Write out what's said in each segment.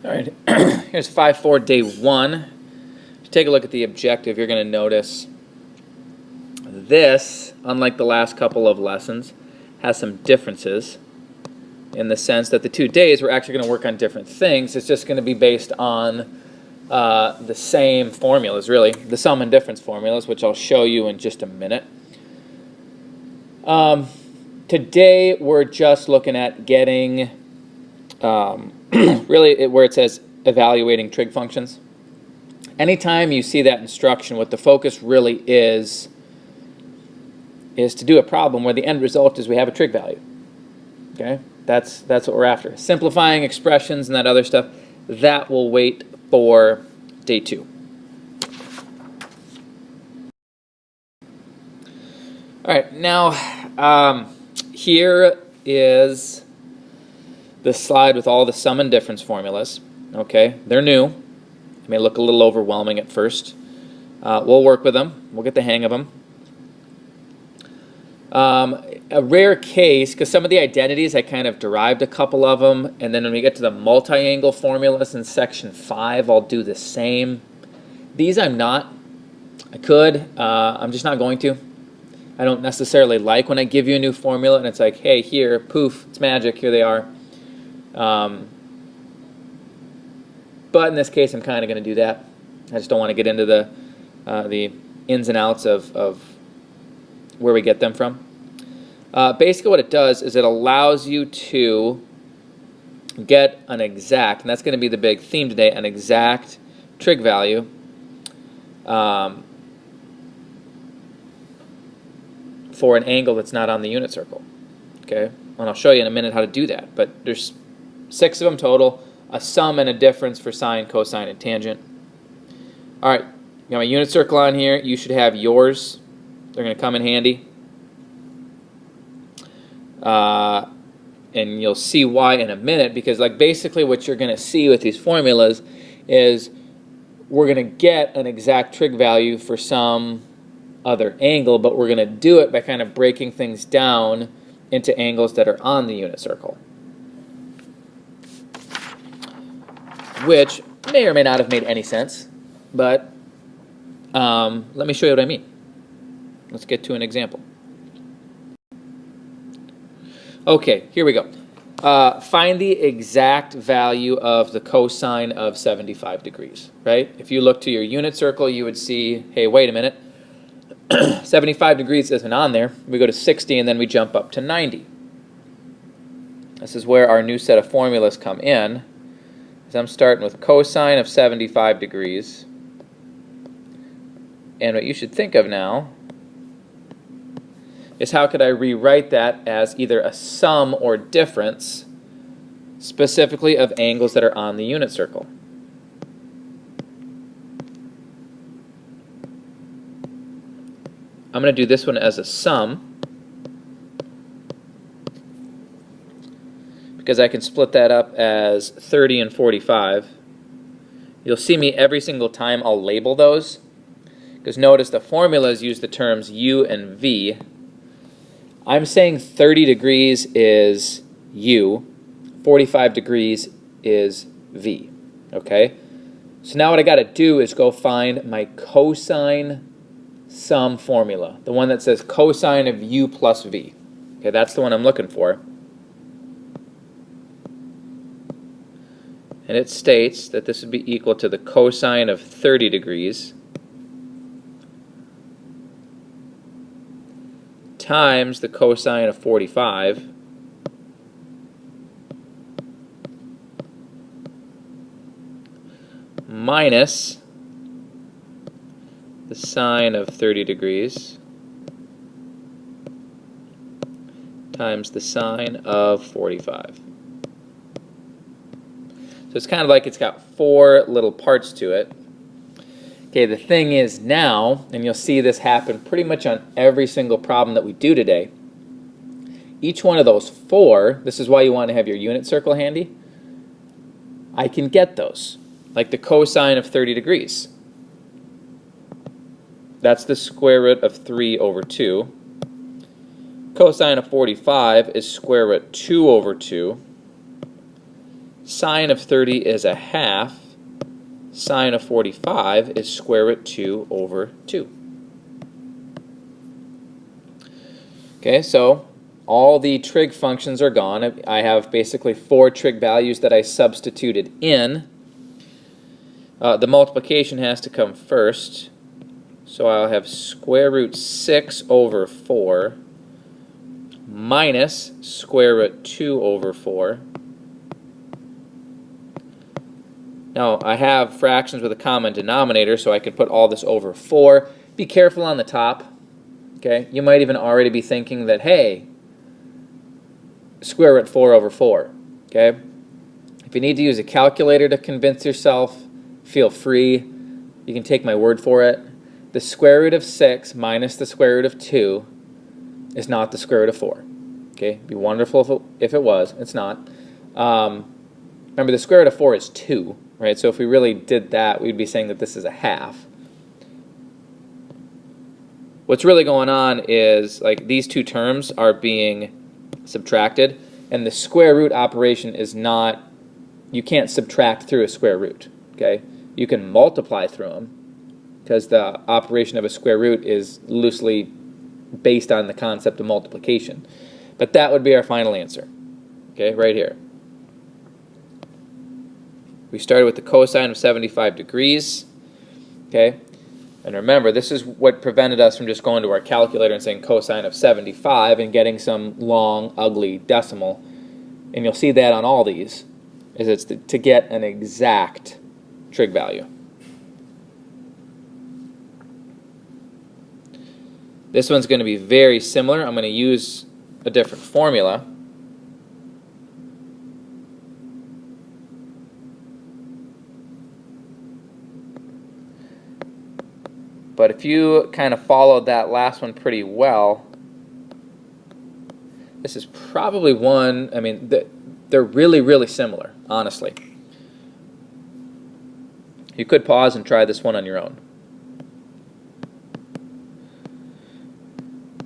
All right, here's 5-4, day 1. If you take a look at the objective, you're going to notice this, unlike the last couple of lessons, has some differences in the sense that the 2 days we're actually going to work on different things. It's just going to be based on the same formulas, really, the sum and difference formulas, which I'll show you in just a minute. Today we're just looking at getting really where it says evaluating trig functions. Anytime you see that instruction, what the focus really is to do a problem where the end result is we have a trig value. Okay, that's what we're after. Simplifying expressions and that other stuff, that will wait for day 2. All right, now here is the slide with all the sum and difference formulas. Okay, they're new. They may look a little overwhelming at first. We'll work with them. We'll get the hang of them. A rare case, because some of the identities, I kind of derived a couple of them, and then when we get to the multi-angle formulas in section 5, I'll do the same. These I'm not. I could. I'm just not going to. I don't necessarily like when I give you a new formula and it's like, hey, here, poof, it's magic, here they are. But in this case, I'm kind of going to do that. I just don't want to get into the ins and outs of where we get them from. Basically what it does is it allows you to get an exact, and that's going to be the big theme today, an exact trig value for an angle that's not on the unit circle. Okay, and I'll show you in a minute how to do that. But there's 6 of them total, a sum and a difference for sine, cosine, and tangent. All right, got my unit circle on here. You should have yours. They're going to come in handy. And you'll see why in a minute, because like basically what you're going to see with these formulas is we're going to get an exact trig value for some other angle, but we're going to do it by kind of breaking things down into angles that are on the unit circle, which may or may not have made any sense, but let me show you what I mean. Let's get to an example. Okay, here we go. Find the exact value of the cosine of 75 degrees, right? If you look to your unit circle, you would see, hey, wait a minute, 75 degrees isn't on there. We go to 60 and then we jump up to 90. This is where our new set of formulas come in. So I'm starting with cosine of 75 degrees. And what you should think of now is how could I rewrite that as either a sum or difference, specifically of angles that are on the unit circle. I'm going to do this one as a sum because I can split that up as 30 and 45. You'll see me every single time I'll label those, because notice the formulas use the terms u and v. I'm saying 30 degrees is u, 45 degrees is v. Okay? So now what I got to do is go find my cosine sum formula, the one that says cosine of u plus v. Okay, that's the one I'm looking for. And it states that this would be equal to the cosine of 30 degrees times the cosine of 45 minus the sine of 30 degrees times the sine of 45. So it's kind of like it's got 4 little parts to it. Okay, the thing is now, and you'll see this happen pretty much on every single problem that we do today, each one of those 4, this is why you want to have your unit circle handy, I can get those, like the cosine of 30 degrees. That's the square root of 3 over 2. Cosine of 45 is square root 2 over 2. Sine of 30 is a half. Sine of 45 is square root 2 over 2. Okay, so all the trig functions are gone. I have basically 4 trig values that I substituted in. The multiplication has to come first. So I'll have square root 6 over 4 minus square root 2 over 4. Now, I have fractions with a common denominator, so I can put all this over 4. Be careful on the top. Okay? You might even already be thinking that, hey, square root 4 over 4. Okay? If you need to use a calculator to convince yourself, feel free. You can take my word for it. The square root of 6 minus the square root of 2 is not the square root of 4. Okay? It'd be wonderful if it was. It's not. Remember, the square root of 4 is 2. Right? So if we really did that, we'd be saying that this is a half. What's really going on is like these two terms are being subtracted, and the square root operation is not, you can't subtract through a square root. Okay? You can multiply through them because the operation of a square root is loosely based on the concept of multiplication. But that would be our final answer. Okay, right here. We started with the cosine of 75 degrees. Okay? And remember, this is what prevented us from just going to our calculator and saying cosine of 75 and getting some long, ugly decimal. And you'll see that on all these, is it's to get an exact trig value. This one's going to be very similar. I'm going to use a different formula. But if you kind of followed that last one pretty well, this is probably one, I mean, they're really, really similar, honestly. You could pause and try this one on your own.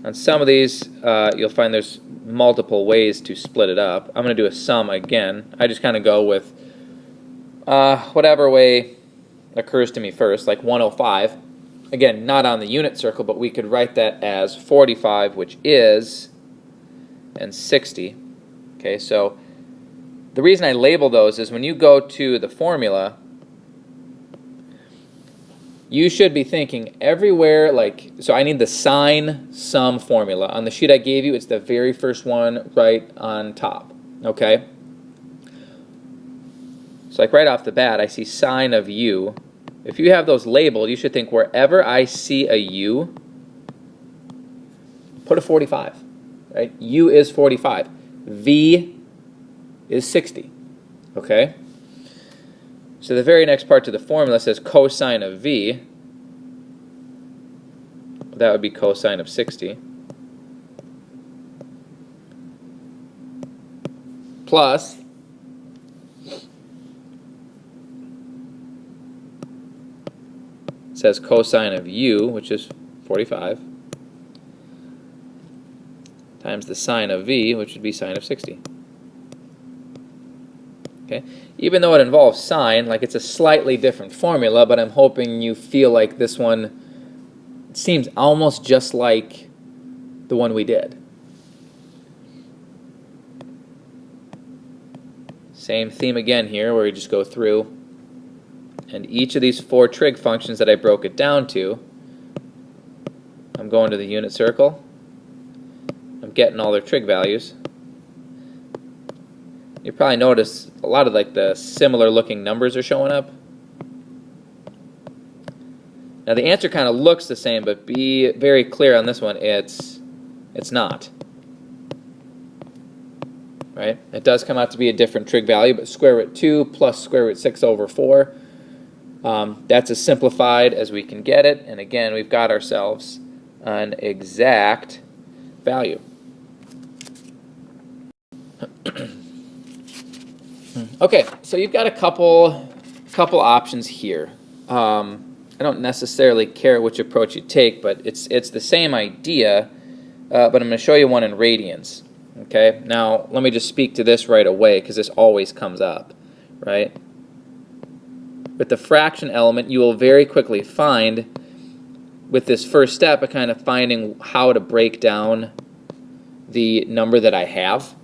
On some of these, you'll find there's multiple ways to split it up. I'm going to do a sum again. I just kind of go with whatever way occurs to me first, like 105. Again, not on the unit circle, but we could write that as 45, which is, and 60. Okay, so the reason I label those is when you go to the formula, you should be thinking everywhere, like, so I need the sine sum formula. On the sheet I gave you, it's the very first one right on top. Okay? So like right off the bat, I see sine of u. If you have those labeled, you should think wherever I see a u, put a 45. Right? U is 45. V is 60. Okay? So the very next part to the formula says cosine of v. That would be cosine of 60. Plus it says cosine of u, which is 45, times the sine of v, which would be sine of 60. Okay? Even though it involves sine, like it's a slightly different formula, but I'm hoping you feel like this one seems almost just like the one we did. Same theme again here, where we just go through, and each of these 4 trig functions that I broke it down to, I'm going to the unit circle, I'm getting all their trig values. You probably notice a lot of like the similar looking numbers are showing up. Now the answer kind of looks the same, but be very clear on this one, it's not. Right? It does come out to be a different trig value, but square root 2 plus square root 6 over 4, that's as simplified as we can get it, and again we've got ourselves an exact value. Okay, so you've got a couple options here. I don't necessarily care which approach you take, but it's the same idea, but I'm going to show you one in radians. Okay, now let me just speak to this right away because this always comes up. right? With the fraction element, you will very quickly find, with this first step, of kind of finding how to break down the number that I have.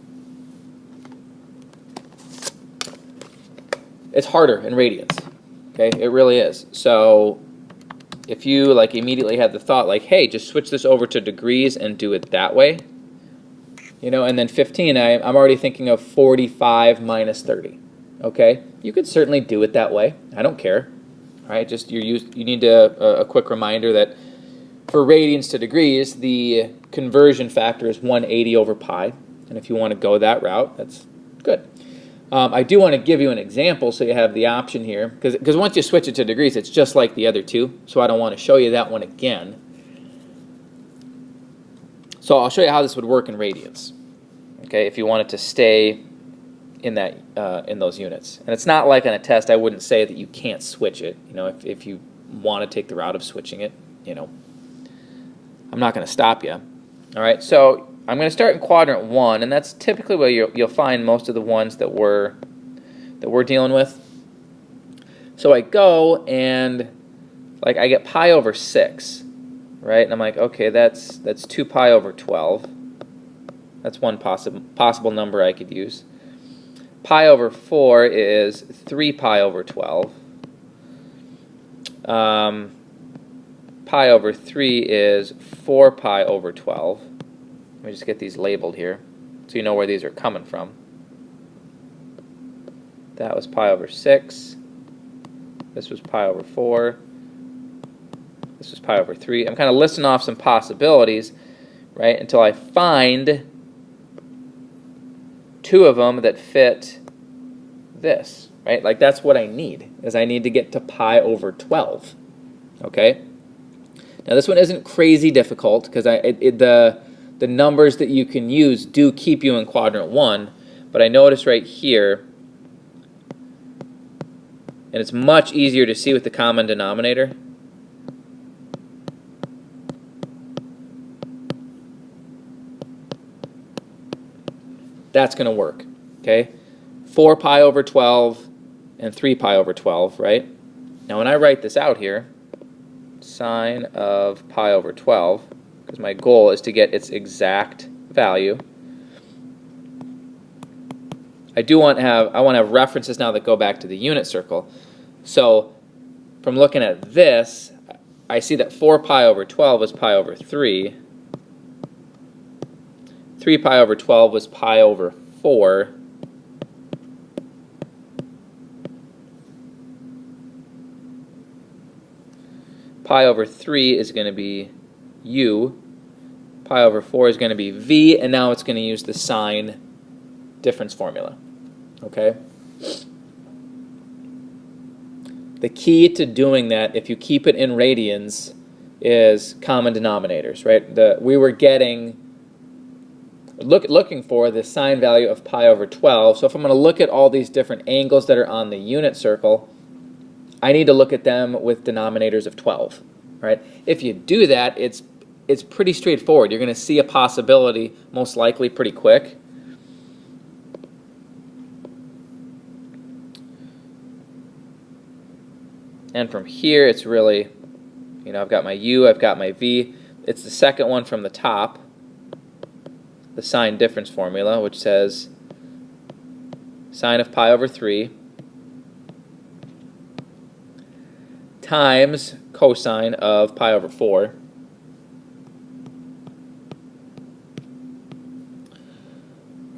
It's harder in radians, okay? It really is. So if you like immediately had the thought like, hey, just switch this over to degrees and do it that way, you know, and then 15, I'm already thinking of 45 minus 30, okay? You could certainly do it that way. I don't care, all right? Just you need a quick reminder that for radians to degrees, the conversion factor is 180 over pi, and if you want to go that route, that's good. I do want to give you an example so you have the option here, because once you switch it to degrees, it's just like the other two, so I don't want to show you that one again. So I'll show you how this would work in radians, okay, if you want it to stay in that in those units. And it's not like on a test, I wouldn't say that you can't switch it. You know, if you want to take the route of switching it, you know, I'm not going to stop you. All right, so I'm going to start in quadrant 1, and that's typically where you'll find most of the ones that we're dealing with. So I go and like I get pi over 6, right? And I'm like, okay, that's 2 pi over 12. That's one possible number I could use. Pi over 4 is 3 pi over 12. Pi over 3 is 4 pi over 12. Let me just get these labeled here so you know where these are coming from. That was pi over 6. This was pi over 4. This was pi over 3. I'm kind of listing off some possibilities, right, until I find two of them that fit this, right? Like that's what I need, is I need to get to pi over 12, okay? Now this one isn't crazy difficult because the numbers that you can use do keep you in quadrant 1, but I notice right here, and it's much easier to see with the common denominator. That's going to work, okay? 4 pi over 12 and 3 pi over 12, right? Now when I write this out here, sine of pi over 12, because my goal is to get its exact value. I want to have references now that go back to the unit circle. So from looking at this, I see that 4 pi over 12 is pi over 3. 3 pi over 12 was pi over 4. Pi over 3 is going to be u. Pi over 4 is going to be v, and now it's going to use the sine difference formula. Okay? The key to doing that, if you keep it in radians, is common denominators, right? We were getting looking for the sine value of pi over 12. So if I'm going to look at all these different angles that are on the unit circle, I need to look at them with denominators of 12, right? If you do that, it's pretty straightforward. You're going to see a possibility most likely pretty quick. And from here, it's really, you know, I've got my u, I've got my v. It's the second one from the top, the sine difference formula, which says sine of pi over 3 times cosine of pi over 4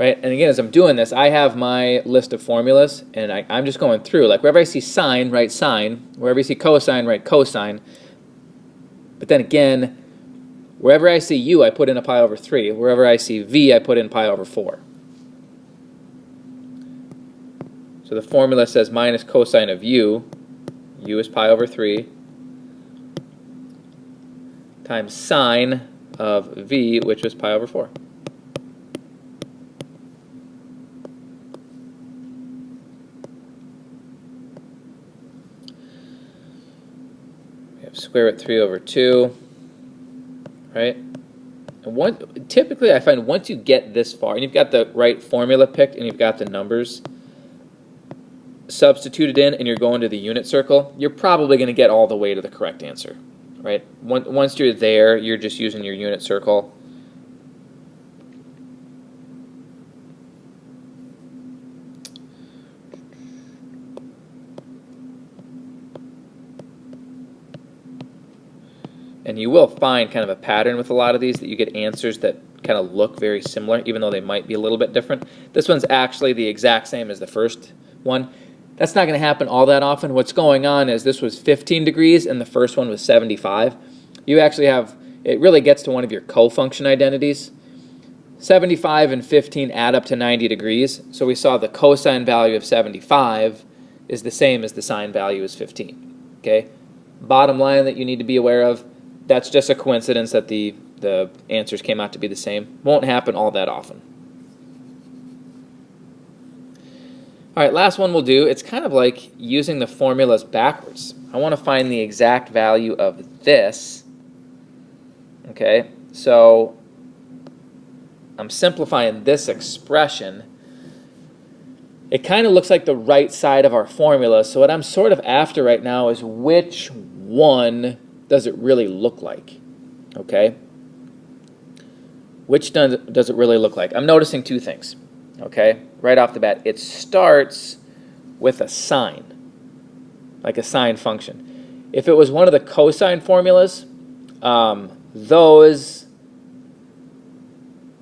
right? And again, as I'm doing this, I have my list of formulas, and I'm just going through. Like wherever I see sine, write sine. Wherever you see cosine, write cosine. But then again, wherever I see u, I put in a pi over 3. Wherever I see v, I put in pi over 4. So the formula says minus cosine of u is pi over 3, times sine of v, which was pi over 4. We have square root 3 over 2, right? And typically I find once you get this far, and you've got the right formula picked, and you've got the numbers, substitute it in and you're going to the unit circle, you're probably going to get all the way to the correct answer, right? Once you're there, you're just using your unit circle. And you will find kind of a pattern with a lot of these, that you get answers that kind of look very similar, even though they might be a little bit different. This one's actually the exact same as the first one. That's not going to happen all that often. What's going on is this was 15 degrees and the first one was 75. You actually have, it really gets to one of your co-function identities. 75 and 15 add up to 90 degrees. So we saw the cosine value of 75 is the same as the sine value is 15. Okay? Bottom line that you need to be aware of, that's just a coincidence that the answers came out to be the same. Won't happen all that often. All right, last one we'll do. It's kind of like using the formulas backwards. I want to find the exact value of this. Okay, so I'm simplifying this expression. It kind of looks like the right side of our formula. So what I'm sort of after right now is which one does it really look like? Okay? Which does it really look like? I'm noticing two things. Okay? Right off the bat, it starts with a sine, like a sine function. If it was one of the cosine formulas, those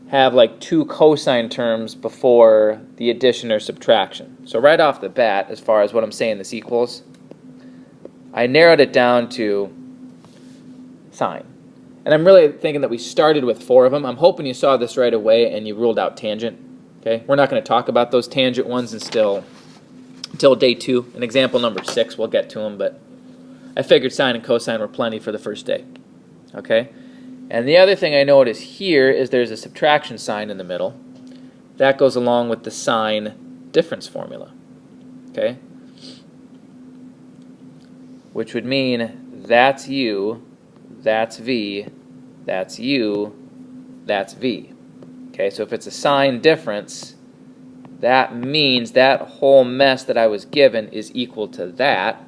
have like two cosine terms before the addition or subtraction. So right off the bat, as far as what I'm saying this equals, I narrowed it down to sine. And I'm really thinking that we started with 4 of them. I'm hoping you saw this right away and you ruled out tangent. Okay, we're not going to talk about those tangent ones until day 2. In example number 6, we'll get to them, but I figured sine and cosine were plenty for the first day. Okay, and the other thing I notice here is there's a subtraction sign in the middle. That goes along with the sine difference formula. Okay, which would mean that's u, that's v, that's u, that's v. Okay, so if it's a sine difference, that means that whole mess that I was given is equal to that.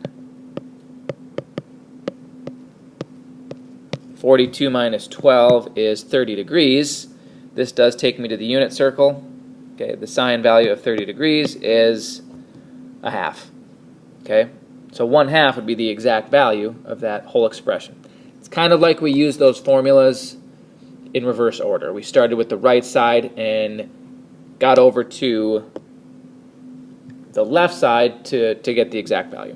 42 minus 12 is 30 degrees. This does take me to the unit circle. Okay, the sine value of 30 degrees is a half. Okay, so 1/2 would be the exact value of that whole expression. It's kind of like we use those formulas in reverse order. We started with the right side and got over to the left side to get the exact value.